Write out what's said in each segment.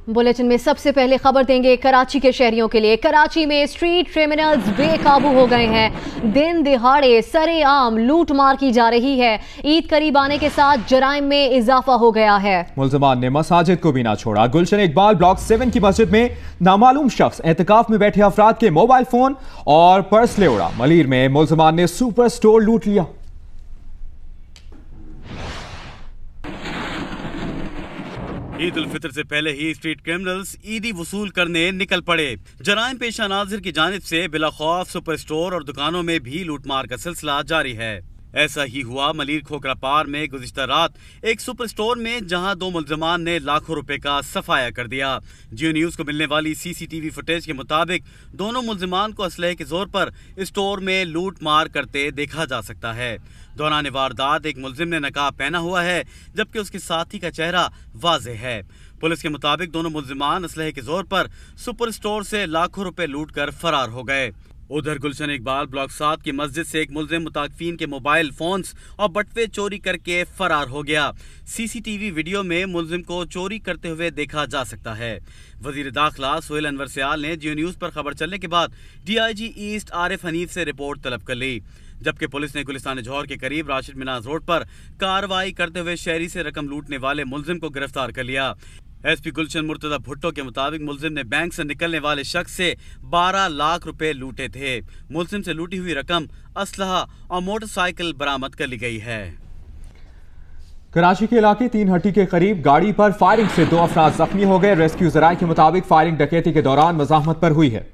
Bulletin में सबसे पहले खबर देंगे कराची के शहरियों के लिए। कराची में स्ट्रीट क्रिमिनल्स बेकाबू हो गए हैं। दिन दिहाड़े सरेआम लूट मार की जा रही है। ईद करीब आने के साथ जराइम में इजाफा हो गया है। मुल्ज़िमान ने मसाजिद को भी ना छोड़ा। गुलशन इकबाल ब्लॉक 7 की मस्जिद में नामालूम शख्स एहतिकाफ में बैठे अफराद के मोबाइल फोन और पर्स ले उड़ा। मलीर में मुल्ज़िमान ने सुपर स्टोर लूट लिया। ईद उल फितर से पहले ही स्ट्रीट क्रिमिनल्स ईदी वसूल करने निकल पड़े। जराइम पेशा नाजिर की जानिब से बिला खौफ सुपर स्टोर और दुकानों में भी लूटमार का सिलसिला जारी है। ऐसा ही हुआ मलीर खोखरा पार में गुज़िश्ता रात एक सुपर स्टोर में, जहां 2 मुल्ज़िमान ने लाखों रुपए का सफाया कर दिया। जियो न्यूज को मिलने वाली सीसीटीवी फुटेज के मुताबिक दोनों मुल्ज़िमान को असलहे के जोर पर स्टोर में लूट मार करते देखा जा सकता है। दौरान वारदात एक मुल्ज़िम ने नकाब पहना हुआ है, जबकि उसके साथी का चेहरा वाज़ेह है। पुलिस के मुताबिक दोनों मुल्ज़िमान असलहे के जोर पर सुपर स्टोर से लाखों रुपए लूट कर फरार हो गए। उधर गुलशन इकबाल ब्लॉक 7 की मस्जिद से एक मुल्ज़िम मुताकिफीन के मोबाइल फोन्स और बटवे चोरी करके फरार हो गया। सीसीटीवी वीडियो में मुल्ज़िम को चोरी करते हुए देखा जा सकता है। वजीर दाखिला सोहेल अनवर सयाल ने जियो न्यूज पर खबर चलने के बाद DIG ईस्ट आरिफ हनीफ से रिपोर्ट तलब कर ली, जबकि पुलिस ने गुलिस्तान जौहर के करीब राशिद मिनाज रोड पर कार्रवाई करते हुए शहरी से रकम लूटने वाले मुल्ज़िम को गिरफ्तार कर लिया। SP गुलशन मुर्तजा भुट्टो के मुताबिक मुल्ज़िम ने बैंक से निकलने वाले शख्स से 12 लाख रुपए लूटे थे। मुल्ज़िम से लूटी हुई रकम, असलहा और मोटरसाइकिल बरामद कर ली गई है। कराची के इलाके 3 हट्टी के करीब गाड़ी पर फायरिंग से 2 अफराद जख्मी हो गए। रेस्क्यू जराये के मुताबिक फायरिंग डकैती के दौरान मज़ाहमत पर हुई है।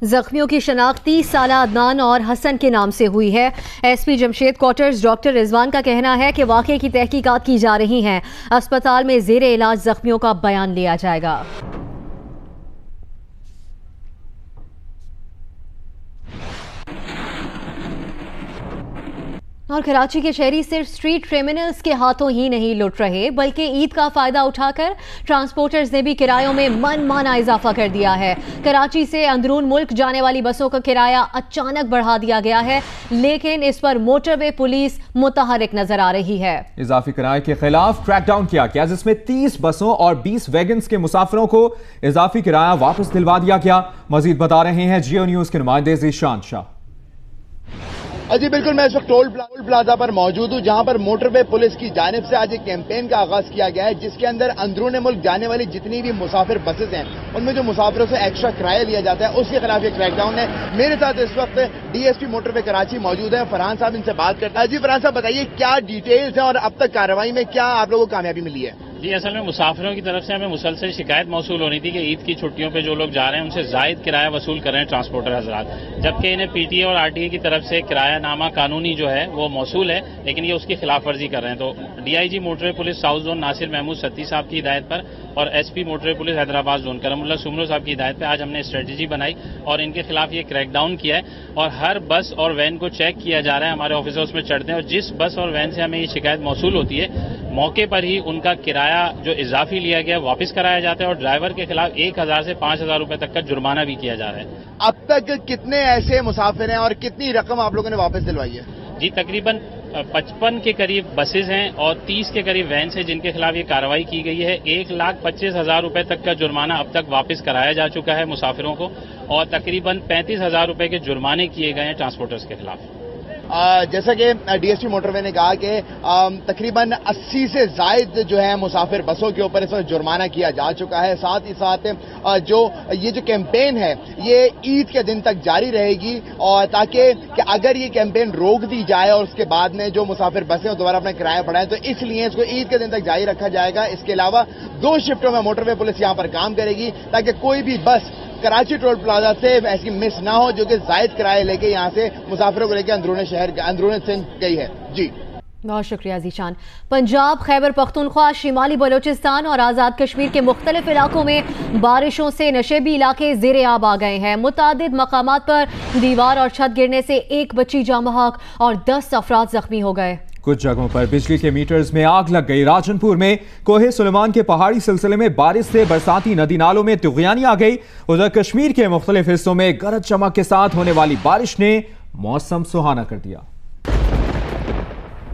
जख्मियों की शनाख्त 30 साला अदनान और हसन के नाम से हुई है। SP Jamshed quarters doctor Rizwan का कहना है कि वाक़े की तहकीकात की जा रही हैं। अस्पताल में ज़ेरे इलाज जख्मियों का बयान लिया जाएगा। और कराची के शहरी सिर्फ स्ट्रीट क्रिमिनल्स के हाथों ही नहीं लुट रहे, बल्कि ईद का फायदा उठाकर ट्रांसपोर्टर्स ने भी किरायों में मनमाना इजाफा कर दिया है। कराची से अंदरून मुल्क जाने वाली बसों का किराया अचानक बढ़ा दिया गया है, लेकिन इस पर मोटरवे पुलिस मुतहरिक नजर आ रही है। इजाफी किराए के खिलाफ क्रैकडाउन किया गया, जिसमें 30 बसों और 20 वैगन्स के मुसाफिरों को इजाफी किराया वापस दिलवा दिया गया। मजीद बता रहे हैं जियो न्यूज के नुमाइंदे ज़ीशान शाह। जी बिल्कुल, मैं इस वक्त टोल प्लाजा पर मौजूद हूँ, जहां पर मोटरवे पुलिस की जानिब से आज एक कैंपेन का आगाज किया गया है, जिसके अंदर अंदरून मुल्क जाने वाली जितनी भी मुसाफिर बसेज हैं, उनमें जो मुसाफिरों से एक्स्ट्रा किराया लिया जाता है, उसके खिलाफ ये क्रैकडाउन है। मेरे साथ इस वक्त DSP मोटरवे कराची मौजूद है, फरहान साहब, इनसे बात करता है। जी फरहान साहब, बताइए क्या डिटेल्स हैं और अब तक कार्रवाई में क्या आप लोगों को कामयाबी मिली है? जी, असल में मुसाफिरों की तरफ से हमें मुसलसल शिकायत मौसूल होनी थी कि ईद की छुट्टियों पे जो लोग जा रहे हैं उनसे जायद किराया वसूल कर रहे हैं ट्रांसपोर्टर हजरात, जबकि इन्हें PTA और RTA की तरफ से किराया नामा कानूनी जो है वो मौसूल है, लेकिन ये उसकी खिलाफ वर्जी कर रहे हैं। तो DIG motorway police south zone Nasir Mahmood Satti साहब की हिदायत पर और SP motorway police Hyderabad zone Karamullah Soomro साहब की हिदायत पर आज हमने स्ट्रेटेजी बनाई और इनके खिलाफ ये क्रैकडाउन किया है और हर बस और वैन को चेक किया जा रहा है। हमारे ऑफिसर्स में चढ़ते हैं और जिस बस और वैन से हमें ये शिकायत मौसूल होती है, मौके पर ही उनका किराया जो इजाफी लिया गया वापस कराया जाता है और ड्राइवर के खिलाफ 1000 से 5000 रुपए तक का जुर्माना भी किया जा रहा है। अब तक कितने ऐसे मुसाफिर हैं और कितनी रकम आप लोगों ने वापस दिलवाई है? जी, तकरीबन 55 के करीब बसेज हैं और 30 के करीब वैन है जिनके खिलाफ ये कार्रवाई की गई है। 1,25,000 रुपए तक का जुर्माना अब तक वापस कराया जा चुका है मुसाफिरों को और तकरीबन 35,000 रुपए के जुर्माने किए गए हैं ट्रांसपोर्टर्स के खिलाफ। जैसा कि DSP मोटरवे ने कहा कि तकरीबन 80 से जायद जो है मुसाफिर बसों के ऊपर इस वक्त जुर्माना किया जा चुका है। साथ ही साथ ये जो कैंपेन है ये ईद के दिन तक जारी रहेगी और ताकि कि अगर ये कैंपेन रोक दी जाए और उसके बाद में जो मुसाफिर बसें दोबारा अपना किराया बढ़ाएं, तो इसलिए इसको ईद के दिन तक जारी रखा जाएगा। इसके अलावा 2 शिफ्टों में मोटरवे पुलिस यहाँ पर काम करेगी ताकि कोई भी बस कराची टोल प्लाजा से ऐसी मिस ना हो जो कि जायद किराए लेके यहाँ से मुसाफिरों को लेकर अंदरूनी सिंध गई है। जी बहुत शुक्रिया ज़ीशान। पंजाब, खैबर पख्तूनख्वा, शिमाली बलोचिस्तान और आज़ाद कश्मीर के मुख्तलिफ इलाकों में बारिशों से नशेबी इलाके ज़ेरे आब आ गए हैं। मुतादिद मकामात पर दीवार और छत गिरने से 1 बच्ची जाँ बहक और 10 अफराद जख्मी हो गए। कुछ जगहों पर बिजली के मीटर्स में आग लग गई। राजनपुर में कोहे सुलेमान के पहाड़ी सिलसिले में बारिश से बरसाती नदी नालों में तुगयानी आ गई। उधर कश्मीर के मुख्तलिफ हिस्सों में गरज चमक के साथ होने वाली बारिश ने मौसम सुहाना कर दिया।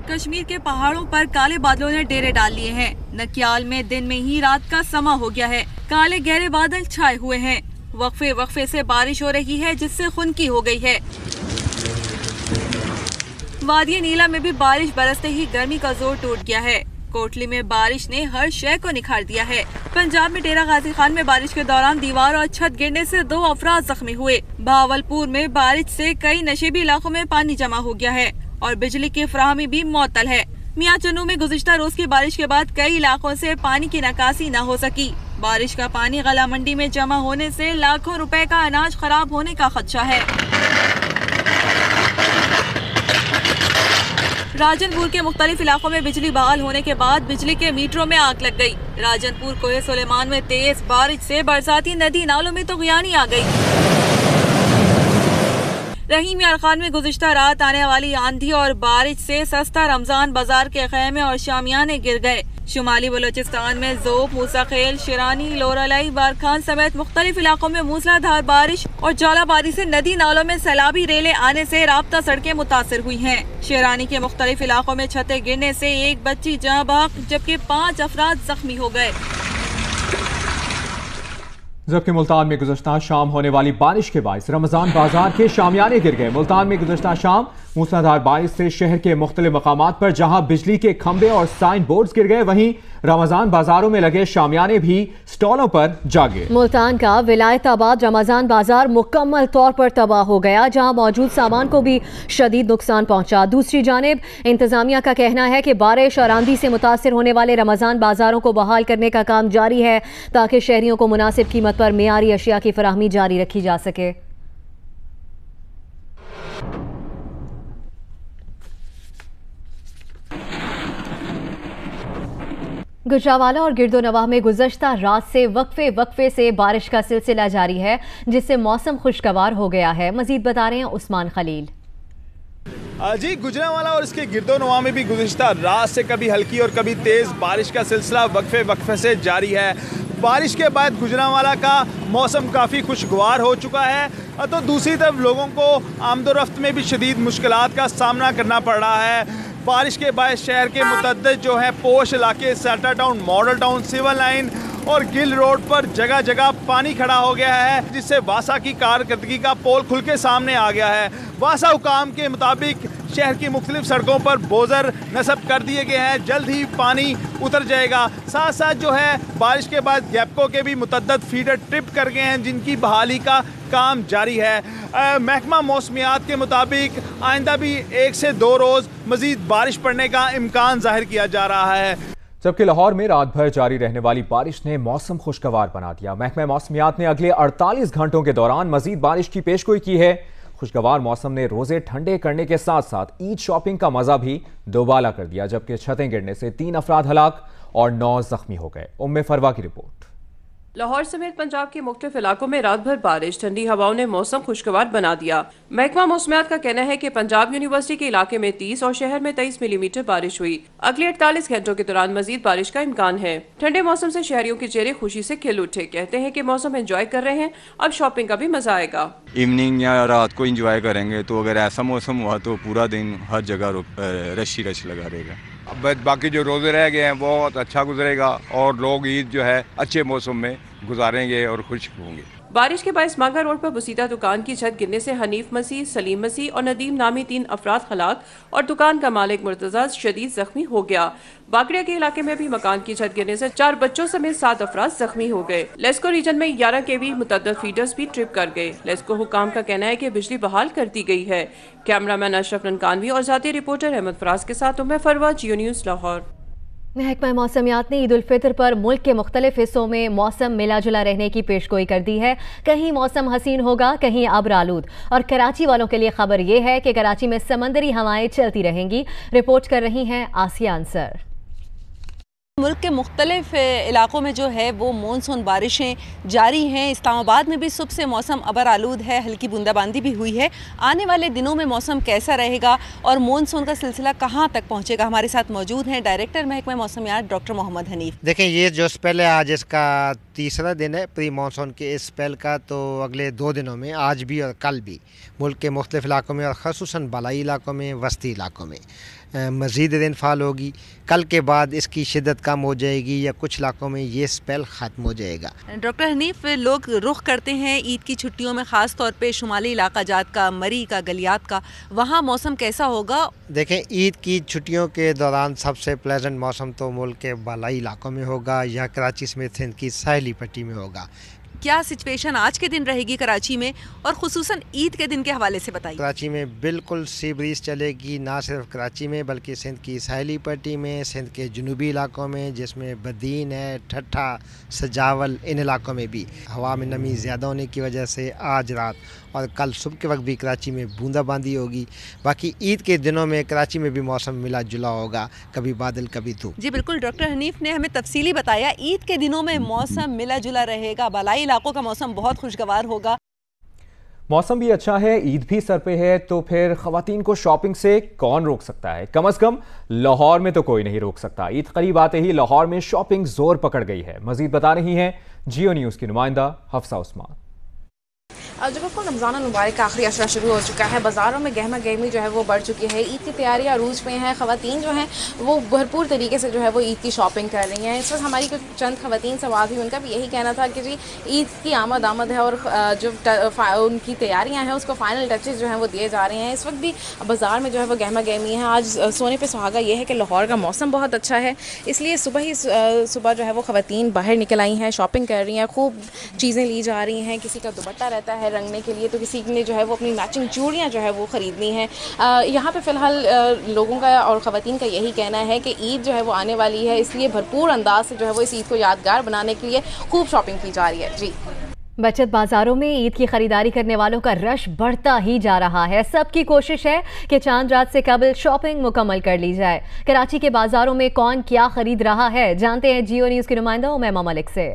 कश्मीर के पहाड़ों पर काले बादलों ने डेरे डाल लिए हैं। नकियाल में दिन में ही रात का समा हो गया है। काले गहरे बादल छाए हुए हैं। वक्फे वक्फे से बारिश हो रही है, जिससे खुनकी हो गई है। वादी नीला में भी बारिश बरसते ही गर्मी का जोर टूट गया है। कोटली में बारिश ने हर शय को निखार दिया है। पंजाब में डेरा गाजी खान में बारिश के दौरान दीवार और छत गिरने से 2 अफराद जख्मी हुए। भावलपुर में बारिश से कई नशेबी इलाकों में पानी जमा हो गया है और बिजली की फराहमी भी मुअत्तल है। मियां चन्नू में गुज़िश्ता रोज की बारिश के बाद कई इलाकों से पानी की निकासी न हो सकी। बारिश का पानी गला मंडी में जमा होने से लाखों रुपए का अनाज खराब होने का खदशा है। राजनपुर के मुख्तलिफ इलाकों में बिजली बहाल होने के बाद बिजली के मीटरों में आग लग गई। राजनपुर कोहे सुलेमान में तेज बारिश से बरसाती नदी नालों में तग़ियानी आ गई। रहीम यार खान में गुज़िश्ता रात आने वाली आंधी और बारिश से सस्ता रमजान बाजार के खैमे और शामियाने गिर गए। शुमाली बलोचिस्तान में ज़ोब, मूसाखेल, शिरानी, लोरालाई, बारखान समेत मुख्तलिफ इलाकों में मूसलाधार बारिश और जालाबारी से नदी नालों में सैलाबी रेले आने से राब्ता सड़कें मुतासिर हुई हैं। शिरानी के मुख्तलिफ इलाकों में छतें गिरने से एक बच्ची जाँ बहक जबकि 5 अफराद जख्मी हो गए। जबकि मुल्तान में गुज़श्ता शाम होने वाली बारिश के बायस रमजान बाजार के शामियाने गिर गए। मुल्तान में गुज़श्ता शाम मूसलाधार बारिश से शहर के मुख्तलिफ मकामात पर जहां बिजली के खंबे और साइन बोर्ड्स गिर गए, वहीं रमजान बाजारों में लगे शामियाने भी स्टॉलों पर जा गिरे। मुल्तान का विलायताबाद रमजान बाजार मुकम्मल तौर पर तबाह हो गया, जहां मौजूद सामान को भी शदीद नुकसान पहुंचा। दूसरी जानिब इंतजामिया का कहना है कि बारिश और आंधी से मुतासिर होने वाले रमजान बाजारों को बहाल करने का काम जारी है ताकि शहरियों को मुनासिब कीमत पर मेयारी अशिया की फराहमी जारी रखी जा सके। गुजरावाला और गिरदोनवाह में गुज़श्ता रात से वक्फे वक्फे से बारिश का सिलसिला जारी है, जिससे मौसम खुशगवार हो गया है। मजीद बता रहे हैं उस्मान खलील। जी, गुजरावाला और इसके गिरदोनवाह में भी गुज़श्ता रात से कभी हल्की और कभी तेज़ बारिश का सिलसिला वक्फे वक्फे से जारी है। बारिश के बाद गुजरावाला का मौसम काफ़ी खुशगवार हो चुका है, तो दूसरी तरफ लोगों को आमदोरफ्त में भी शदीद मुश्किलात का सामना करना पड़ रहा है। बारिश के बाद शहर के मुतअद्दिद जो है पोश इलाके, सेल्टर town, model town, civil line और गिल रोड पर जगह जगह पानी खड़ा हो गया है, जिससे वासा की कारकर्दगी का पोल खुल के सामने आ गया है। वासा हुकाम के मुताबिक शहर की मुख्तलिफ सड़कों पर बोजर नस्ब कर दिए गए हैं, जल्द ही पानी उतर जाएगा। साथ साथ जो है बारिश के बाद गैपको के भी मुतअद्दिद फीडर ट्रिप कर गए हैं, जिनकी बहाली का काम जारी है। महकमा मौसमियात के मुताबिक आइंदा भी 1 से 2 रोज़ मजीद बारिश पड़ने का इम्कान जाहिर किया जा रहा है। जबकि लाहौर में रात भर जारी रहने वाली बारिश ने मौसम खुशगवार बना दिया। महकमा मौसमियात ने अगले 48 घंटों के दौरान मजीद बारिश की पेशगोई की है। खुशगवार मौसम ने रोजे ठंडे करने के साथ साथ ईद शॉपिंग का मजा भी दोबाला कर दिया, जबकि छतें गिरने से 3 अफराद हलाक और 9 जख्मी हो गए। उम्मे फरवा की रिपोर्ट। लाहौर समेत पंजाब के मुख्तलिफ इलाकों में रात भर बारिश, ठंडी हवाओं ने मौसम खुशगवार बना दिया। महकमा मौसमियात का कहना है कि पंजाब यूनिवर्सिटी के इलाके में 30 और शहर में 23 मिलीमीटर बारिश हुई। अगले 48 घंटों के दौरान मजीद बारिश का इम्कान है। ठंडे मौसम से शहरियों के चेहरे खुशी से खिल उठे। कहते हैं कि मौसम एंजॉय कर रहे हैं, अब शॉपिंग का भी मजा आएगा। इवनिंग या रात को एंजॉय करेंगे, तो अगर ऐसा मौसम हुआ तो पूरा दिन हर जगह रश ही रश लगा रहेगा। बाकी जो रोजे रह गए हैं बहुत अच्छा गुजरेगा और लोग ईद जो है अच्छे मौसम में गुजारेंगे और खुश होंगे। बारिश के बायस मांगा रोड पर बुसीदा दुकान की छत गिरने से हनीफ मसीह, सलीम मसीह और नदीम नामी 3 अफराद हलाक और दुकान का मालिक मुर्तजा शदीद जख्मी हो गया। बाकड़िया के इलाके में भी मकान की छत गिरने से 4 बच्चों समेत 7 अफराद जख्मी हो गए। लेस्को रीजन में 11 केवी मुतअद्दिद फीडर्स भी ट्रिप कर गए। लेस्को हुकाम का कहना है कि बिजली बहाल कर दी गई है। कैमरामैन अशरफ ननकानवी और जाती रिपोर्टर अहमद फराज के साथ मैं फरवा, जियो न्यूज़ लाहौर। महकमा मौसमियात ने ईद उल फितर पर मुल्क के मुख्तलिफ हिस्सों में मौसम मिला जुला रहने की पेशगोई कर दी है। कहीं मौसम हसीन होगा, कहीं अब्र आलूद। और कराची वालों के लिए खबर यह है कि कराची में समंदरी हवाएं चलती रहेंगी। रिपोर्ट कर रही हैं आसिया अंसर। मुल्क के मुख्तलिफ इलाकों में जो है वो मानसून बारिशें जारी हैं। इस्लामाबाद में भी सुबह से मौसम अबर आलूद है, हल्की बूंदाबांदी भी हुई है। आने वाले दिनों में मौसम कैसा रहेगा और मानसून का सिलसिला कहाँ तक पहुँचेगा, हमारे साथ मौजूद हैं डायरेक्टर महकमा मौसमियात डॉक्टर मोहम्मद हनीफ। देखें, ये जो स्पेल है आज इसका तीसरा दिन है प्री मानसून के इस स्पेल का, तो अगले 2 दिनों में आज भी और कल भी मुल्क के मुख्तलिफ इलाकों में और ख़ुसूसन बालाई इलाकों में, वस्ती इलाकों में मज़ीद रेनफॉल होगी। कल के बाद इसकी शिद्दत कम हो जाएगी या कुछ इलाकों में ये स्पेल ख़त्म हो जाएगा। डॉक्टर हनीफ, लोग रुख करते हैं ईद की छुट्टियों में, ख़ास तौर पे शुमाली इलाका जात का, मरी का, गलियात का, वहाँ मौसम कैसा होगा? देखें, ईद की छुट्टियों के दौरान सबसे प्लेजेंट मौसम तो मुल्क के बालाई इलाकों में होगा या कराची समेत सिंध की साहली पट्टी में होगा। क्या सिचुएशन आज के दिन रहेगी कराची में, और खुसूसन ईद के दिन के हवाले से बताइए। कराची में बिल्कुल सी ब्रीज चलेगी, ना सिर्फ कराची में बल्कि सिंध की साहली पट्टी में, सिंध के जनूबी इलाकों में जिसमें बदीन है, ठट्ठा, सजावल, इन इलाकों में भी हवा में नमी ज़्यादा होने की वजह से आज रात और कल सुबह के वक्त भी कराची में बूंदाबांदी होगी। बाकी ईद के दिनों में कराची में भी मौसम मिला जुला होगा, कभी बादल कभी धूप। जी बिल्कुल, डॉक्टर हनीफ ने हमें तफसीली बताया, ईद के दिनों में मौसम मिला जुला रहेगा, बालाई इलाकों का मौसम बहुत खुशगवार होगा। मौसम भी अच्छा है, ईद भी सर पे है, तो फिर खवातीन को शॉपिंग से कौन रोक सकता है? कम से कम लाहौर में तो कोई नहीं रोक सकता। ईद करीब आते ही लाहौर में शॉपिंग जोर पकड़ गई है। मजीद बता रही हैं जियो न्यूज़ की नुमाइंदा हफ्सा उस्मान। जो बिल्कुल रमज़ान मुबारक का आखिरी अशरा शुरू हो चुका है, बाज़ारों में गहमा गहमी जो है वो बढ़ चुकी है, ईद की तैयारियां अरूज पे हैं। ख़वातीन जो हैं वो भरपूर तरीके से जो है वो ईद की शॉपिंग कर रही हैं। इस वक्त हमारी कुछ चंद ख़वातीन से बात हुई, उनका भी यही कहना था कि जी ईद की आमद है और जो उनकी तैयारियाँ हैं उसको फ़ाइनल टचेज़ जो हैं वो दिए जा रहे हैं। इस वक्त भी बाज़ार में जो है वो गहमा गहमी है। आज सोने पर सुहागा ये है कि लाहौर का मौसम बहुत अच्छा है, इसलिए सुबह जो है वो ख़वातीन बाहर निकल आई हैं, शॉपिंग कर रही हैं, खूब चीज़ें ली जा रही हैं। किसी का दुपट्टा रहता है रंगने के लिए, तो किसी ने जो है वो अपनी मैचिंग चूड़ियाँ जो है वो ख़रीदनी हैं। यहाँ पे फ़िलहाल लोगों का और ख़वातीन का यही कहना है कि ईद जो है वो आने वाली है, इसलिए भरपूर अंदाज से जो है वो इस ईद को यादगार बनाने के लिए खूब शॉपिंग की जा रही है। जी, बचत बाजारों में ईद की खरीदारी करने वालों का रश बढ़ता ही जा रहा है। सबकी कोशिश है कि चांद रात से कबल शॉपिंग मुकम्मल कर ली जाए। कराची के बाजारों में कौन क्या खरीद रहा है, जानते हैं जियो न्यूज़ की नुमाइंदा उमैमा मलिक से।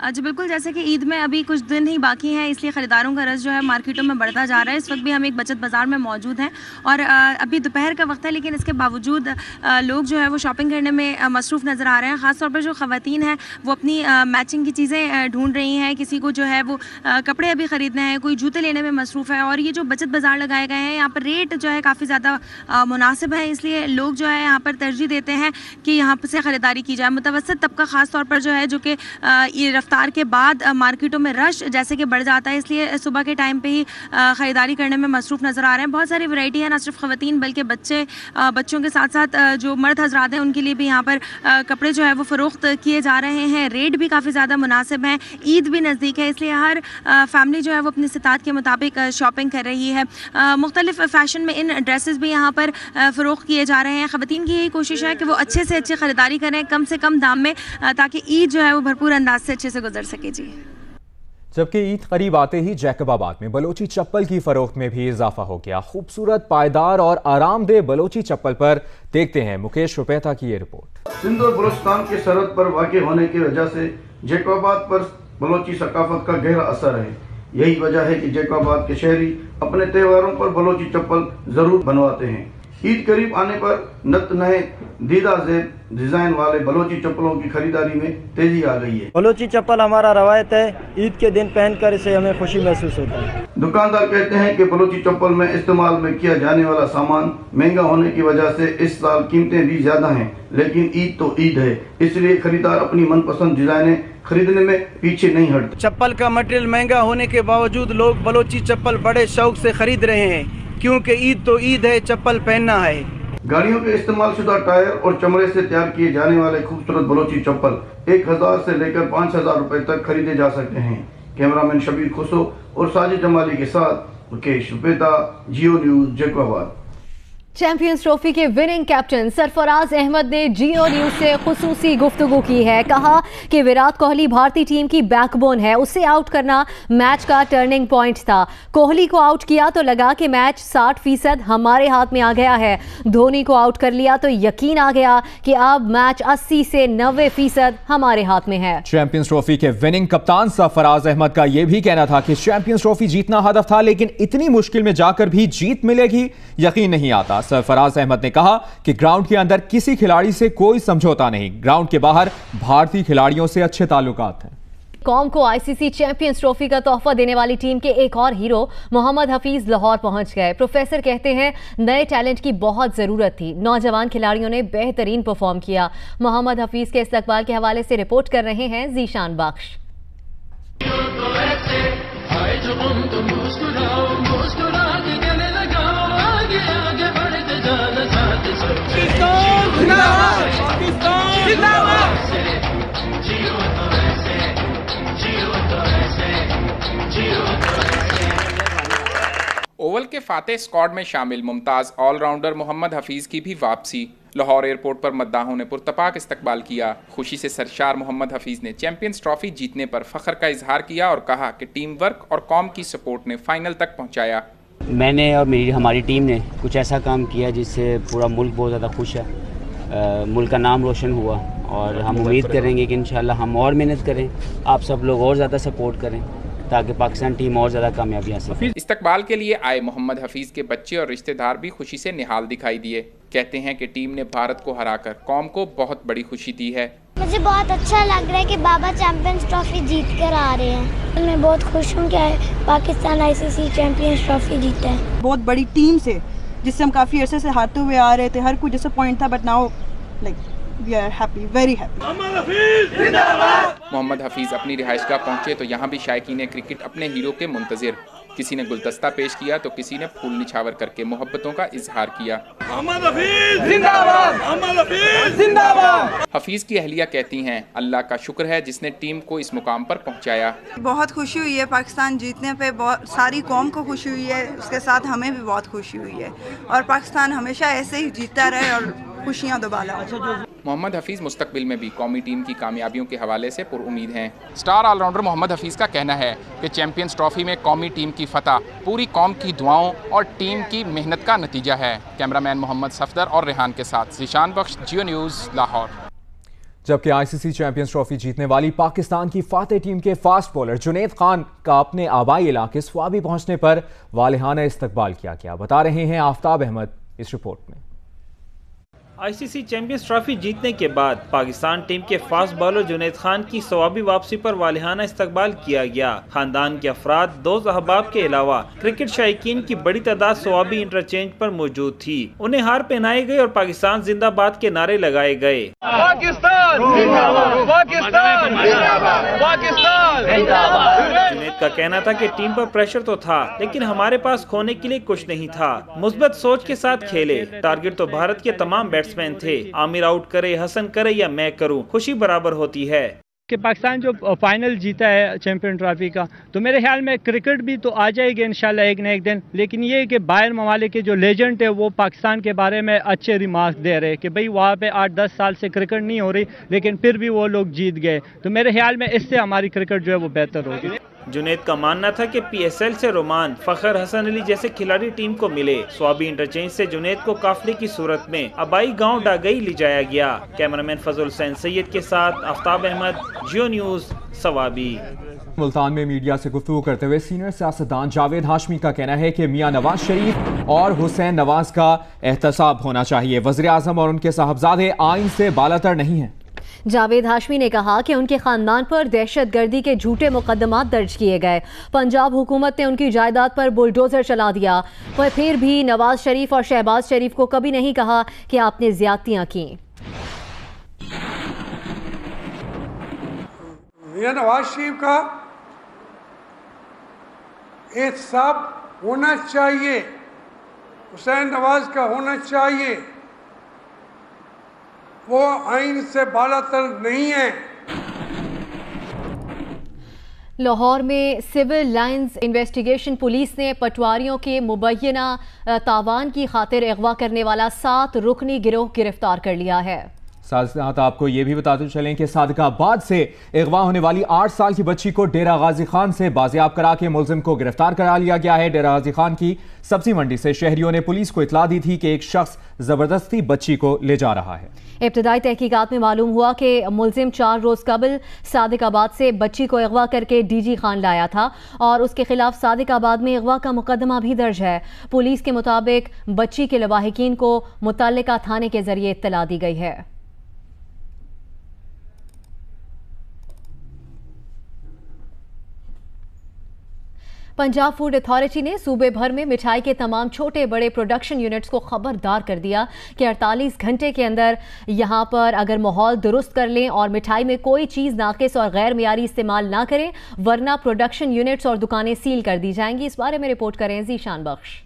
जी बिल्कुल, जैसे कि ईद में अभी कुछ दिन ही बाकी हैं, इसलिए ख़रीदारों का रश जो है मार्केटों में बढ़ता जा रहा है। इस वक्त भी हम एक बचत बाज़ार में मौजूद हैं और अभी दोपहर का वक्त है, लेकिन इसके बावजूद लोग जो है वो शॉपिंग करने में मसरूफ़ नज़र आ रहे हैं। ख़ासतौर पर जो ख़वातीन हैं वो अपनी मैचिंग की चीज़ें ढूंढ रही हैं, किसी को जो है वो कपड़े अभी ख़रीदने हैं, कोई जूते लेने में मसरूफ़ है। और ये जो बचत बाज़ार लगाए गए हैं, यहाँ पर रेट जो है काफ़ी ज़्यादा मुनासिब है, इसलिए लोग जो है यहाँ पर तरजीह देते हैं कि यहाँ से ख़रीदारी की जाए। मुतवस्सित तबका ख़ास तौर पर जो है, जो कि ये रफ्तार के बाद मार्केटों में रश जैसे कि बढ़ जाता है, इसलिए सुबह के टाइम पे ही ख़रीदारी करने में मसरूफ़ नज़र आ रहे हैं। बहुत सारी वैरायटी है, ना सिर्फ ख़वातीन बल्कि बच्चों के साथ साथ जो मर्द हज़रात हैं उनके लिए भी यहाँ पर कपड़े जो है वो फ़रोख्त किए जा रहे हैं। रेट भी काफ़ी ज़्यादा मुनासिब हैं, ईद भी नज़दीक है, इसलिए हर फैमिली जो है वो अपनी इस्तात के मुताबिक शॉपिंग कर रही है। मुख्तलिफ फ़ैशन में इन ड्रेसेस भी यहाँ पर फ़रोख्त किए जा रहे हैं। ख़वातीन की यही कोशिश है कि वो अच्छे से अच्छी ख़रीदारी करें, कम से कम दाम में, ताकि ईद जो है वो भरपूर अंदाज से अच्छे से गुजर सके। जी, जबकि ईद करीब आते ही जैकबाबाद में बलोची चप्पल की फरोख्त में भी इजाफा हो गया। खूबसूरत, पायदार और आरामदेह बलोची चप्पल पर देखते हैं मुकेश रुपैता की ये रिपोर्ट। सिंध और बलूचिस्तान के सरहद पर वाक़ होने की वजह से जैकबाबाद पर बलोची सकाफत का गहरा असर है। यही वजह है कि जैकबाबाद के शहरी अपने त्योहारों पर बलोची चप्पल जरूर बनवाते हैं। ईद करीब आने पर नत नए दीदा ज़ेब डिज़ाइन वाले बलोची चप्पलों की खरीदारी में तेजी आ गई है। बलोची चप्पल हमारा रवायत है, ईद के दिन पहनकर इसे हमें खुशी महसूस होता है। दुकानदार कहते हैं कि बलोची चप्पल में इस्तेमाल में किया जाने वाला सामान महंगा होने की वजह से इस साल कीमतें भी ज्यादा हैं, लेकिन ईद तो ईद है, इसलिए खरीदार अपनी मनपसंद डिजाइनें खरीदने में पीछे नहीं हटते। चप्पल का मटेरियल महंगा होने के बावजूद लोग बलोची चप्पल बड़े शौक से खरीद रहे हैं, क्योंकि ईद तो ईद है, चप्पल पहनना है। गाड़ियों के इस्तेमाल शुदा टायर और चमड़े से तैयार किए जाने वाले खूबसूरत बलोची चप्पल 1000 से लेकर 5000 रुपए तक खरीदे जा सकते हैं। कैमरामैन शबीर खुसो और साजिद जमाली के साथ मुकेश रुपैता, जियो न्यूज़, जैकबाबाद। चैंपियंस ट्रॉफी के विनिंग कैप्टन सरफराज अहमद ने जियो न्यूज से खुसूसी गुफ्तगू की है। कहा कि विराट कोहली भारतीय टीम की बैकबोन है, उसे आउट करना मैच का टर्निंग पॉइंट था। कोहली को आउट किया तो लगा कि मैच 60% हमारे हाथ में आ गया है। धोनी को आउट कर लिया तो यकीन आ गया कि अब मैच 80 से 90% हमारे हाथ में है। चैंपियंस ट्रॉफी के विनिंग कप्तान सरफराज अहमद का यह भी कहना था कि चैंपियंस ट्रॉफी जीतना हदफ था, लेकिन इतनी मुश्किल में जाकर भी जीत मिलेगी यकीन नहीं आता। सरफराज अहमद ने कहा कि ग्राउंड के अंदर किसी खिलाड़ी से कोई समझौता नहीं, ग्राउंड के बाहर भारतीय खिलाड़ियों से अच्छे ताल्लुकात हैं। कौम को आईसीसी चैंपियंस ट्रॉफी का तोहफा देने वाली टीम के एक और हीरो मोहम्मद हफीज लाहौर पहुंच गए। प्रोफेसर कहते हैं नए टैलेंट की बहुत जरूरत थी, नौजवान खिलाड़ियों ने बेहतरीन परफॉर्म किया। मोहम्मद हफीज के इस्तकबाल के हवाले से रिपोर्ट कर रहे हैं जीशान बख्श। ओवल के फातेह स्क्वाड में शामिल मुमताज ऑलराउंडर मोहम्मद हफीज की भी वापसी। लाहौर एयरपोर्ट पर मद्दाहों ने पुरतपाक इस्तकबाल किया। खुशी से सरशार मोहम्मद हफीज ने चैंपियंस ट्रॉफी जीतने पर फख्र का इजहार किया और कहा कि टीम वर्क और कौम की सपोर्ट ने फाइनल तक पहुंचाया। मैंने और हमारी टीम ने कुछ ऐसा काम किया जिससे पूरा मुल्क बहुत ज़्यादा खुश है। मुल्क का नाम रोशन हुआ और हम उम्मीद करेंगे कि इंशाल्लाह हम और मेहनत करें, आप सब लोग और ज़्यादा सपोर्ट करें ताकि पाकिस्तान टीम और ज़्यादा कामयाबी हासिल। इस्तकबाल के लिए आए मोहम्मद हफीज के बच्चे और रिश्तेदार भी खुशी से निहाल दिखाई दिए। कहते हैं कि टीम ने भारत को हराकर कौम को बहुत बड़ी खुशी दी है। मुझे बहुत अच्छा लग रहा है कि बाबा चैंपियंस ट्रॉफी जीत कर आ रहे हैं। मैं बहुत खुश हूँ कि पाकिस्तान आईसीसी चैंपियंस ट्रॉफी जीता है। बहुत बड़ी टीम से जिससे हम काफ़ी अरसे से हारते हुए आ रहे थे, हर कोई डिसअपॉइंट था, but now like we are happy, very happy. Mohammad Hafeez अपनी रिहाइशगाह पहुंचे तो यहाँ भी शायकीन क्रिकेट अपने हीरो के मुंतजिर। किसी ने गुलदस्ता पेश किया तो किसी ने फूल निछावर करके मोहब्बतों का इजहार किया। हफीज की अहलिया कहती हैं अल्लाह का शुक्र है जिसने टीम को इस मुकाम पर पहुंचाया। बहुत खुशी हुई है पाकिस्तान जीतने पे, बहुत सारी कौम को खुशी हुई है, उसके साथ हमें भी बहुत खुशी हुई है और पाकिस्तान हमेशा ऐसे ही जीतता रहे और खुशियाँ दोबारा। मोहम्मद हफीज मुस्तकबिल में भी कौमी टीम की कामयाबियों के हवाले से पुरुमीद हैं। स्टार ऑलराउंडर मोहम्मद हफीज का कहना है कि चैंपियंस ट्रॉफी में कौमी टीम की फतह पूरी कौम की दुआओं और टीम की मेहनत का नतीजा है। कैमरामैन मोहम्मद सफदर और रेहान के साथ जीशान बख्श, जियो न्यूज़, लाहौर। जबकि आईसीसी चैंपियंस ट्रॉफी जीतने वाली पाकिस्तान की फातेह टीम के फास्ट बॉलर जुनैद खान का अपने आबाई इलाके स्वाबी पहुंचने पर वालिहाना इस्तकबाल किया गया। बता रहे हैं आफ्ताब अहमद इस रिपोर्ट में। आईसीसी चैंपियंस ट्रॉफी जीतने के बाद पाकिस्तान टीम के फास्ट बॉलर जुनैद खान की सवाबी वापसी पर वालिहाना इस्तकबाल किया गया। खानदान के अफराद, दोस्त अहबाब के अलावा क्रिकेट शायकीन की बड़ी तादाद सवाबी इंटरचेंज पर मौजूद थी। उन्हें हार पहनाई गई और पाकिस्तान जिंदाबाद के नारे लगाए गए। जुनैद का कहना था कि टीम पर प्रेशर तो था लेकिन हमारे पास खोने के लिए कुछ नहीं था। मुस्बत सोच के साथ खेले। टारगेट तो भारत के तमाम बैट्समैन थे। आमिर आउट करे, हसन करे या मैं करूं, खुशी बराबर होती है। कि पाकिस्तान जो फाइनल जीता है चैंपियन ट्रॉफी का, तो मेरे ख्याल में क्रिकेट भी तो आ जाएगी इंशाल्लाह एक न एक दिन। लेकिन ये कि बाहर ममालिक के जो लेजेंड है वो पाकिस्तान के बारे में अच्छे रिमार्क दे रहे कि भाई वहाँ पे 8-10 साल से क्रिकेट नहीं हो रही लेकिन फिर भी वो लोग जीत गए। तो मेरे ख्याल में इससे हमारी क्रिकेट जो है वो बेहतर होगी। जुनैद का मानना था कि पीएसएल से रोमान, फखर, हसन अली जैसे खिलाड़ी टीम को मिले। स्वाबी इंटरचेंज से जुनैद को काफिले की सूरत में अबाई गांव डागई ले जाया गया। कैमरामैन फजल हुसैन सैयद के साथ आफ्ताब अहमद, जियो न्यूज़, सवाबी। मुल्तान में मीडिया से गुफ्तगू करते हुए सीनियर सियासतदान जावेद हाशमी का कहना है कि मियां नवाज शरीफ और हुसैन नवाज का एहतसाब होना चाहिए। वज़ीर आज़म और उनके साहबजादे आइन से बालातर नहीं हैं। जावेद हाशमी ने कहा कि उनके खानदान पर दहशतगर्दी के झूठे मुकदमात दर्ज किए गए। पंजाब हुकूमत ने उनकी जायदाद पर बुलडोजर चला दिया, पर फिर भी नवाज शरीफ और शहबाज शरीफ को कभी नहीं कहा कि आपने ज्यादतियां की। मियां नवाज शरीफ का एहतसाब होना चाहिए, हुसैन नवाज का होना चाहिए, वो आइन से बालातर नहीं है। लाहौर में सिविल लाइंस इन्वेस्टिगेशन पुलिस ने पटवारियों के मुबैना तावान की खातिर अगवा करने वाला 7 रुकनी गिरोह गिरफ्तार कर लिया है। साथ आपको ये भी बताते चलें कि सादिकाबाद से अगवा होने वाली 8 साल की बच्ची को डेरा गाजी खान से बाजियाब करा के मुलजिम को गिरफ्तार करा लिया गया है। डेरा गाजी खान की सब्जी मंडी से शहरियों ने पुलिस को इतला दी थी कि एक शख्स जबरदस्ती बच्ची को ले जा रहा है। इब्तदाई तहकीकात में मालूम हुआ कि मुलजिम 4 रोज कबल सादिकाबाद से बच्ची को अगवा करके डीजी खान लाया था और उसके खिलाफ सादिकाबाद में अगवा का मुकदमा भी दर्ज है। पुलिस के मुताबिक बच्ची के लवाहिकीन को मुतल्लिका थाने के जरिए इत्तला दी गई है। पंजाब फूड अथॉरिटी ने सूबे भर में मिठाई के तमाम छोटे बड़े प्रोडक्शन यूनिट्स को खबरदार कर दिया कि 48 घंटे के अंदर यहां पर अगर माहौल दुरुस्त कर लें और मिठाई में कोई चीज़ नाकिस और गैर मियारी इस्तेमाल ना करें, वरना प्रोडक्शन यूनिट्स और दुकानें सील कर दी जाएंगी। इस बारे में रिपोर्ट करें Zeeshan Bakhsh.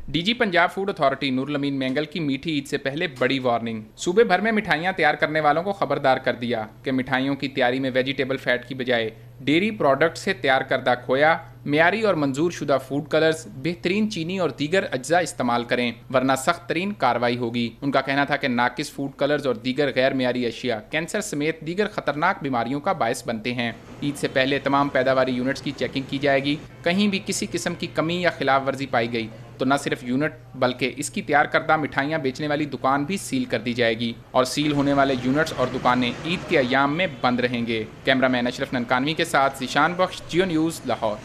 DG Punjab food authority Noorul Amin Mengal की मीठी ईद से पहले बड़ी वार्निंग। सूबे भर में मिठाइयां तैयार करने वालों को खबरदार कर दिया कि मिठाइयों की तैयारी में वेजिटेबल फैट की बजाय डेयरी प्रोडक्ट से तैयार करदा खोया, मियारी और मंजूर शुदा फूड कलर्स, बेहतरीन चीनी और दीगर अज्जा इस्तेमाल करें, वरना सख्त तरीन कार्रवाई होगी। उनका कहना था कि नाकिस फूड कलर्स और दीगर गैर मियारी अशिया कैंसर समेत दीगर खतरनाक बीमारियों का बायस बनते हैं। ईद से पहले तमाम पैदावारी यूनिट्स की चेकिंग की जाएगी। कहीं भी किसी किस्म की कमी या खिलाफ वर्जी पाई गई तो न सिर्फ यूनिट बल्कि इसकी तैयार करदा मिठाइयाँ बेचने वाली दुकान भी सील कर दी जाएगी और सील होने वाले यूनिट्स और दुकानें ईद के अयाम में बंद रहेंगे। कैमरामैन अशरफ ननकानवी के साथ ज़ीशान बख्श, जियो न्यूज़, लाहौर।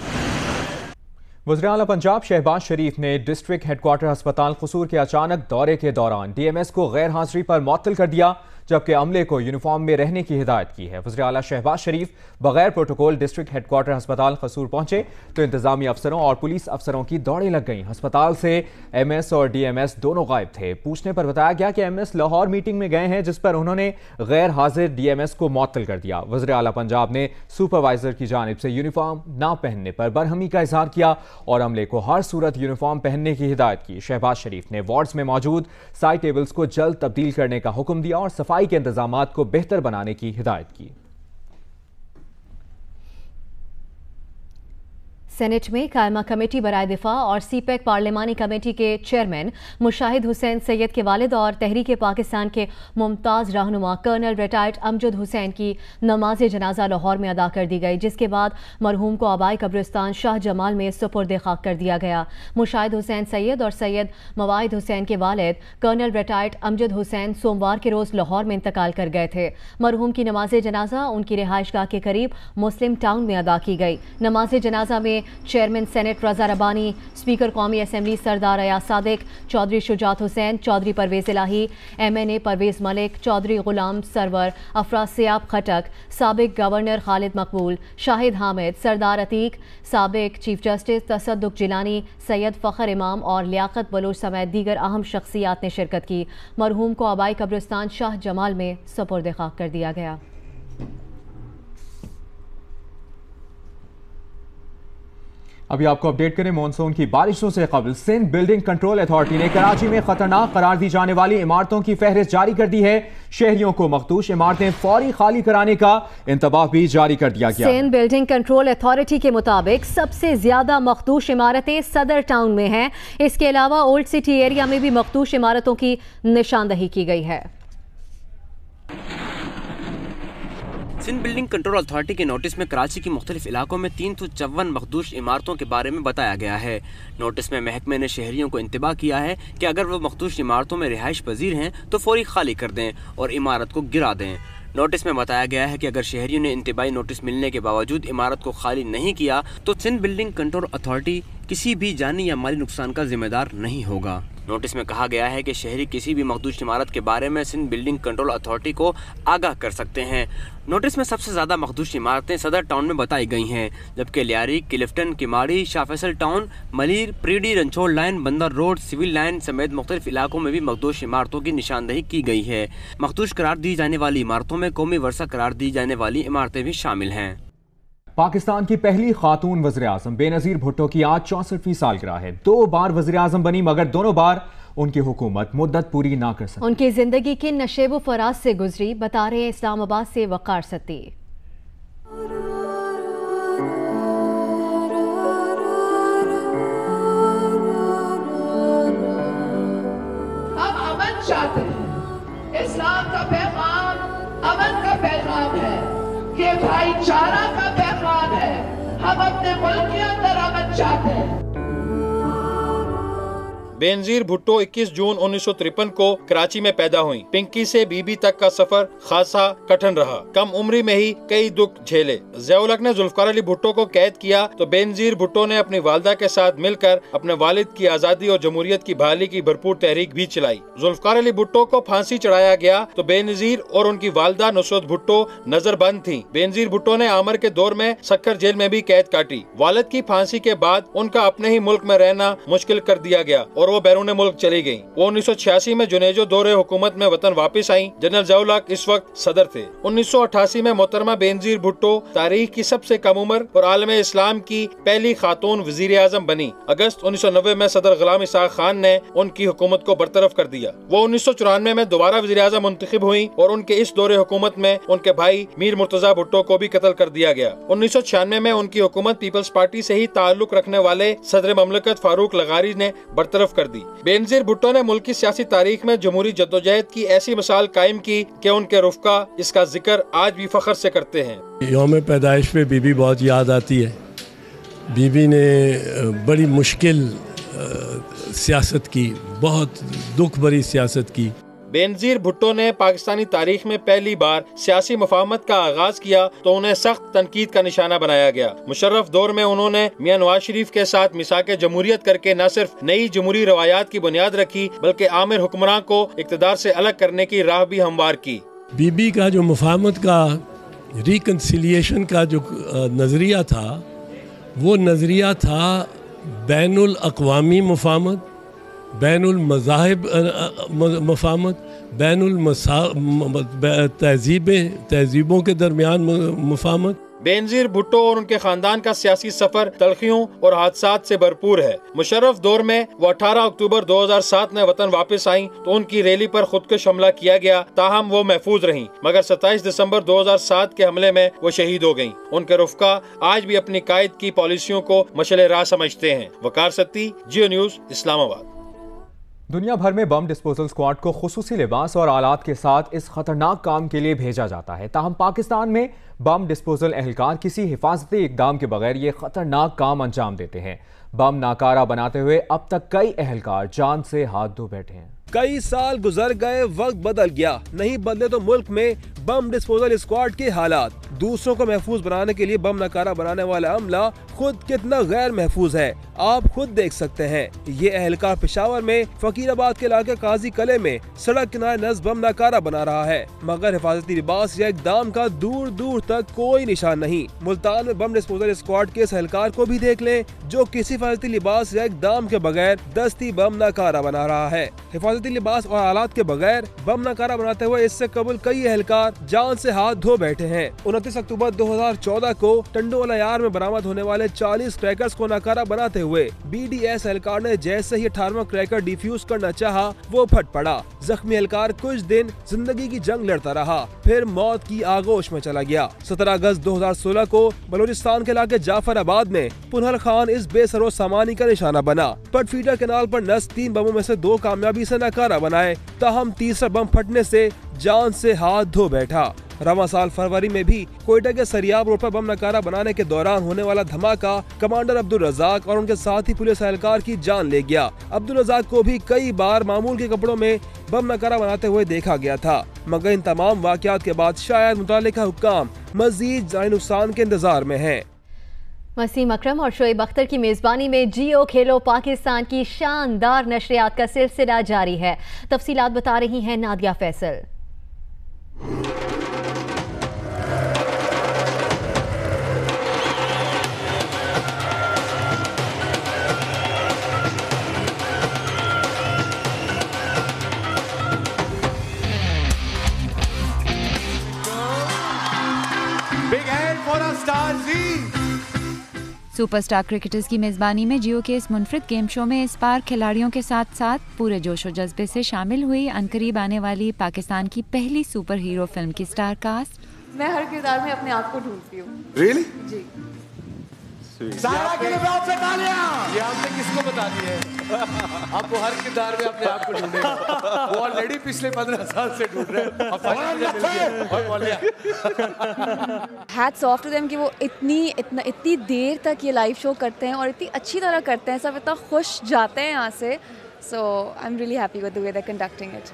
वज़ीर आला पंजाब शहबाज शरीफ ने डिस्ट्रिक्ट हेडक्वार्टर अस्पताल कसूर के अचानक दौरे के दौरान DMS को गैर हाजिरी पर मुअत्तल कर दिया, जबकि अमले को यूनिफॉर्म में रहने की हिदायत की है। वज़ीर आला शहबाज शरीफ बगैर प्रोटोकॉल डिस्ट्रिक्ट हेडक्वार्टर अस्पताल कसूर पहुंचे तो इंतजामी अफसरों और पुलिस अफसरों की दौड़ें लग गईं। अस्पताल से MS और DMS दोनों गायब थे। पूछने पर बताया गया कि MS लाहौर मीटिंग में गए हैं, जिस पर उन्होंने गैर हाजिर DMS को मुअत्तल कर दिया। वज़ीर आला पंजाब ने सुपरवाइजर की जानिब से यूनिफॉर्म ना पहनने पर बरहमी का इजहार किया और अमले को हर सूरत यूनिफॉर्म पहनने की हिदायत की। शहबाज शरीफ ने वार्ड्स में मौजूद साइड टेबल्स को जल्द तब्दील करने का हुक्म दिया और सफाई के इंतजामात को बेहतर बनाने की हिदायत की। सेनेट में कायमा कमेटी बराए दिफा और CPEC पार्लिमानी कमेटी के चेयरमैन मुशाहिद हुसैन सैयद के वालिद और तहरीक पाकिस्तान के मुमताज़ रहनुमा कर्नल रिटायर्ड अमजद हुसैन की नमाज जनाजा लाहौर में अदा कर दी गई, जिसके बाद मरहूम को आबाई कब्रिस्तान शाह जमाल में सुपुर्द खाक कर दिया गया। मुशाहिद हुसैन सैयद और सैयद मवाहिद हुसैन के वालिद कर्नल रिटायर्ड अमजद हुसैन सोमवार के रोज़ लाहौर में इंतकाल कर गए थे। मरहूम की नमाज जनाजा उनकी रिहाइशगाह के करीब मुस्लिम टाउन में अदा की गई। नमाज जनाजा में चेयरमैन सेनेट रजा रबानी, स्पीकर कौमी असम्बली सरदार अयाज सादिक, चौधरी शुजात हुसैन, चौधरी परवेज इलाही, MNA परवेज मलिक, चौधरी गुलाम सरवर, अफराज सियाब खटक, साबिक गवर्नर खालिद मकबूल, शाहिद हामिद, सरदार अतीक, साबिक चीफ जस्टिस तसद्दुक जिलानी, सैयद फ़खर इमाम और लियाकत बलोच समेत दीगर अहम शख्सियात ने शिरकत की। मरहूम को आबाई कब्रिस्तान शाह जमाल में सुपुर्द खाक कर दिया गया। अभी आपको अपडेट करें मॉनसून की बारिशों से कबल सिंध बिल्डिंग कंट्रोल अथॉरिटी ने कराची में खतरनाक करार दी जाने वाली इमारतों की फहरिस्त जारी कर दी है। शहरियों को मखदूश इमारतें फौरी खाली कराने का इंतबाह भी जारी कर दिया गया। सिंध बिल्डिंग कंट्रोल अथॉरिटी के मुताबिक सबसे ज्यादा मखदूश इमारतें सदर टाउन में हैं। इसके अलावा ओल्ड सिटी एरिया में भी मखदूश इमारतों की निशानदही की गई है। सिंध बिल्डिंग कंट्रोल अथॉरिटी के नोटिस में कराची के मुख्तलिफ इलाकों में 354 मखदूश इमारतों के बारे में बताया गया है। नोटिस में महकमे ने शहरियों को इंतबाह किया है कि अगर वो मखदूश इमारतों में रिहाइश पजीर हैं तो फौरी खाली कर दें और इमारत को गिरा दें। नोटिस में बताया गया है कि अगर शहरियों ने इंतबाही नोटिस मिलने के बावजूद इमारत को खाली नहीं किया तो सिंध बिल्डिंग कंट्रोल अथॉरिटी किसी भी जानी या माली नुकसान का जिम्मेदार नहीं होगा। नोटिस में कहा गया है कि शहरी किसी भी मखदूश इमारत के बारे में सिंध बिल्डिंग कंट्रोल अथॉरिटी को आगाह कर सकते हैं। नोटिस में सबसे ज्यादा मखदूश इमारतें सदर टाउन में बताई गई हैं, जबकि Lyari, Clifton, Kemari, Shah Faisal town, Malir, Preedy, Ranchore line, Bandar road, civil line समेत मुख्तलिफ इलाकों में भी मखदूश इमारतों की निशानदही की गई है। मखदूश करार दी जाने वाली इमारतों में कौमी वर्सा करार दी जाने वाली इमारतें भी शामिल हैं। पाकिस्तान की पहली खातून वज़ीर आज़म बेनज़ीर भुट्टो की आज 64वीं सालगिरह है। 2 बार वज़ीर आज़म बनी मगर दोनों बार उनकी हुकूमत मुद्दत पूरी ना कर सकी। उनकी जिंदगी किन नशेब फराज से गुजरी, बता रहे इस्लामाबाद से वक़ार सत्ती। हम अमन चाहते हैं। इस्लाम का पैगाम अमन का पैगाम है, ये भाईचारा का पैगाम है। हम अपने मुल्क के अंदर अमन चाहते हैं। बेनजीर भुट्टो 21 जून 1953 को कराची में पैदा हुई। पिंकी से बीबी तक का सफर खासा कठिन रहा। कम उम्री में ही कई दुख झेले। ज़िया-उल-हक ने जुल्फ़िकार अली भुट्टो को कैद किया तो बेनजीर भुट्टो ने अपनी वालिदा के साथ मिलकर अपने वालिद की आज़ादी और जमहूरियत की बहाली की भरपूर तहरीक भी चलाई। जुल्फ़िकार अली भुट्टो को फांसी चढ़ाया गया तो बेनजीर और उनकी वालिदा नुसरत भुट्टो नजरबंद थी। बेनजीर भुट्टो ने आमर के दौर में सक्कर जेल में भी कैद काटी। वालिद की फांसी के बाद उनका अपने ही मुल्क में रहना मुश्किल कर दिया गया और वो बैरून मुल्क चली गयी। वो 1986 में जुनेजो दौरे हुकूमत में वतन वापस आई। जनरल ज़िया-उल-हक इस वक्त सदर थे। 1988 में मोहतरमा बेनजीर भुट्टो तारीख की सबसे कम उम्र और आलम इस्लाम की पहली खातून वजीर आजम बनी। अगस्त 1990 में सदर गुलाम ईसा खान ने उनकी हुकूमत को बरतरफ कर दिया। वो 1994 में दोबारा वजीर आजम मुंतखब हुई और उनके इस दौरे हुकूमत में उनके भाई मीर मुर्तजा भुट्टो को भी कत्ल कर दिया गया। 1996 में उनकी हुकूमत पीपल्स पार्टी से ही ताल्लुक रखने वाले सदर ममलकत फारूक लगारी ने बरतरफ कर दी। बेनजीर भुट्टो ने मुल्क की सियासी तारीख में जमहूरी जद्दोजहद की ऐसी मिसाल कायम की कि उनके रुफ़का इसका जिक्र आज भी फख्र से करते हैं। यौम पैदाइश पे बीबी बहुत याद आती है। बीबी ने बड़ी मुश्किल सियासत की, बहुत दुख भरी सियासत की। बेनजीर भुट्टो ने पाकिस्तानी तारीख में पहली बार सियासी मुफाहमत का आगाज किया तो उन्हें सख्त तनकीद का निशाना बनाया गया। मुशर्रफ दौर में उन्होंने मियां नवाज शरीफ के साथ मिसाके जमहूरियत करके न सिर्फ नई जमहूरी रवायात की बुनियाद रखी बल्कि आमिर हुक्मरान को इक़्तिदार से अलग करने की राह भी हमवार की। बीबी का जो मुफाहमत का रिकन्सिलिएशन का जो नज़रिया था वो नज़रिया था बैनुल अक़वामी मुफाहमत, बैनुल मज़ाहिब मुफाहमत, बैनुल तहजीबों के दरमियान मुफाहमत। बेनजीर भुट्टो और उनके खानदान का सियासी सफर तलखियों और हादसात से भरपूर है। मुशर्रफ दौर में वो 18 अक्टूबर 2007 में वतन वापस आई तो उनकी रैली पर खुदकुश हमला किया गया, ताहम वो महफूज रहीं, मगर 27 दिसंबर 2007 के हमले में वो शहीद हो गयी। उनके रुफ़का आज भी अपनी कायद की पॉलिसियों को मशले राह समझते हैं। वकार सत्ती, जियो न्यूज़, इस्लामाबाद। दुनिया भर में बम डिस्पोजल स्क्वाड को खुसूसी लिबास और आलात के साथ इस खतरनाक काम के लिए भेजा जाता है। ताहम पाकिस्तान में बम डिस्पोजल एहलकार किसी हिफाजती इकदाम के बगैर ये खतरनाक काम अंजाम देते हैं। बम नाकारा बनाते हुए अब तक कई एहलकार जान से हाथ धो बैठे हैं। कई साल गुजर गए, वक्त बदल गया, नहीं बदले तो मुल्क में बम डिस्पोजल स्क्वाड के हालात। दूसरों को महफूज बनाने के लिए बम नकारा बनाने वाला अमला खुद कितना गैर महफूज है आप खुद देख सकते हैं। ये एहलकार पेशावर में फकीराबाद के इलाके काजी कले में सड़क किनारे नस्ब बम नकारा बना रहा है, मगर हिफाजती लिबास या इकदाम का दूर दूर तक कोई निशान नहीं। मुल्तान में बम डिस्पोजल स्क्वाड के इस एहलकार को भी देख लें जो किसी हिफाजती लिबास या इकदाम के बगैर दस्ती बम नकारा बना रहा है। हिफाजती लिबास और आलात के बगैर बम नकारा बनाते हुए इससे कबल कई एहलकार जान से हाथ धो बैठे हैं। 29 अक्टूबर 2014 को टंडोला यार में बरामद होने वाले 40 क्रैकर्स को नकारा बनाते हुए BDS एहलकार ने जैसे ही 18वां क्रैकर डिफ्यूज करना चाहा वो फट पड़ा। जख्मी एहलकार कुछ दिन जिंदगी की जंग लड़ता रहा, फिर मौत की आगोश में चला गया। 17 अगस्त 2016 को बलूचिस्तान के इलाके जाफराबाद में पुनहल खान इस बेसरो सामानी का निशाना बना। पटफीडर कैनाल पर नस्ब 3 बमों में से 2 कामयाबी से नकारा बनाए, ताहम तीसरा बम फटने से जान से हाथ धो बैठा। रवां साल फरवरी में भी कोयटा के सरियाब रोड पर बम नकारा बनाने के दौरान होने वाला धमाका कमांडर अब्दुल रज़ाक और उनके साथी पुलिस एहलकार की जान ले गया। अब्दुल रज़ाक को भी कई बार मामूल के कपड़ों में बम नकारा बनाते हुए देखा गया था, मगर इन तमाम वाक़यात के बाद शायद मुतालिका हुक्काम मजीद जानी नुकसान के इंतजार में हैं। वसीम अकरम और शोएब अख्तर की मेज़बानी में जियो खेलो पाकिस्तान की शानदार नशरियात का सिलसिला जारी है। तफसीलात बता रही हैं नादिया फैसल। सुपरस्टार क्रिकेटर्स की मेज़बानी में जियो के इस मुनफरिद गेम शो में इस बार खिलाड़ियों के साथ साथ पूरे जोश और जज्बे से शामिल हुई अनकरीब आने वाली पाकिस्तान की पहली सुपर हीरो फिल्म की स्टार कास्ट। मैं हर किरदार में अपने आप को ढूंढती हूँ। Really? जी। सारा के लिए आपसे तालियां। ये आपने किसको बता दी है? आप वो हर किरदार में अपने आप को ढूंढेंगे। वो ऑलरेडी पिछले 15 साल से ढूंढ रहे हैं। अब फाइनली मिल गया। हैट्स ऑफ टू देम कि वो इतनी देर तक ये लाइव शो करते हैं और इतनी अच्छी तरह करते हैं, सब इतना खुश जाते हैं यहाँ से। So I'm really happy with the way they're conducting it.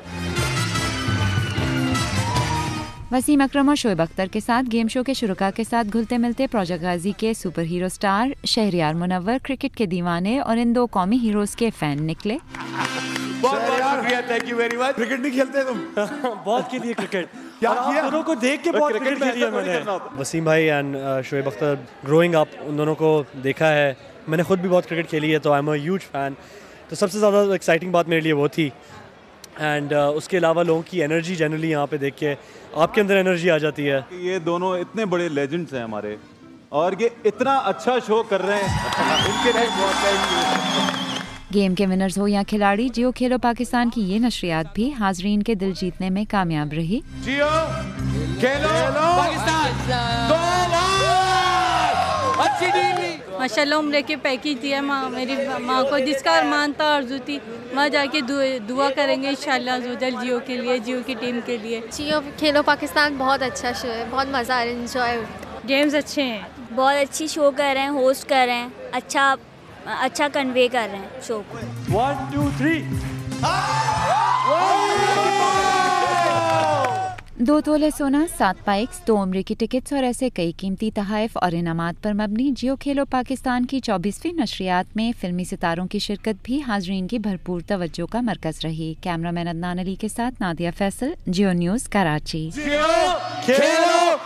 Wasim अकरम और शोएब अख्तर के साथ गेम शो के शुरुका के साथ घुलते मिलते प्रोजेक्ट गाजी के super hero star Shahryar Munawar cricket के दीवाने और इन दो कौमी हीरोज के फैन निकले। बहुत शुक्रिया, thank you very much. Cricket नहीं खेलते तुम? बहुत खेली है क्रिकेट। क्या किया? दोनों को देख के बहुत क्रिकेट खेली है मैंने। वसीम भाई and Shoaib Akhtar, growing up उन दोनों को देखा है, मैंने खुद भी बहुत क्रिकेट खेली है, तो I am a huge fan. तो सबसे ज़्यादा एक्साइटिंग बात मेरे लिए वो थी। एंड उसके अलावा लोगों की एनर्जी जनरली यहाँ पे देख के आपके अंदर एनर्जी आ जाती है। ये दोनों इतने बड़े लेजेंड्स हैं हमारे, और ये इतना अच्छा शो कर रहे हैं, इनके लिए बहुत थैंक यू। गेम के विनर्स हो या खिलाड़ी, जियो खेलो पाकिस्तान की ये नशरियात भी हाजरीन के दिल जीतने में कामयाब रही। जियो खेलो पाकिस्तान, अच्छी डील। माशाल्लाह उम्र के पैकेज दिया मेरी माँ को, जिसका अरमान था, आरज़ू थी, वहाँ जाके दुआ करेंगे इंशाल्लाह जल्द जियो के लिए, जियो की टीम के लिए। जियो खेलो पाकिस्तान बहुत अच्छा शो है, बहुत मज़ा आ रहा है, एंजॉय। गेम्स अच्छे हैं, बहुत अच्छी शो कर रहे हैं, होस्ट कर रहे हैं, अच्छा कन्वे कर रहे हैं शो को। 1 2 3 2 तोले सोना, 7 बाइक्स, 2 अमरीकी टिकट्स और ऐसे कई कीमती तोहफ़ और इनामात पर मबनी जियो खेलो पाकिस्तान की 24वीं नशरियात में फिल्मी सितारों की शिरकत भी हाजरीन की भरपूर तवज्जो का मरकज़ रही। कैमरामैन अदनान अली के साथ नादिया फैसल, जियो न्यूज़, कराची। जियो खेलो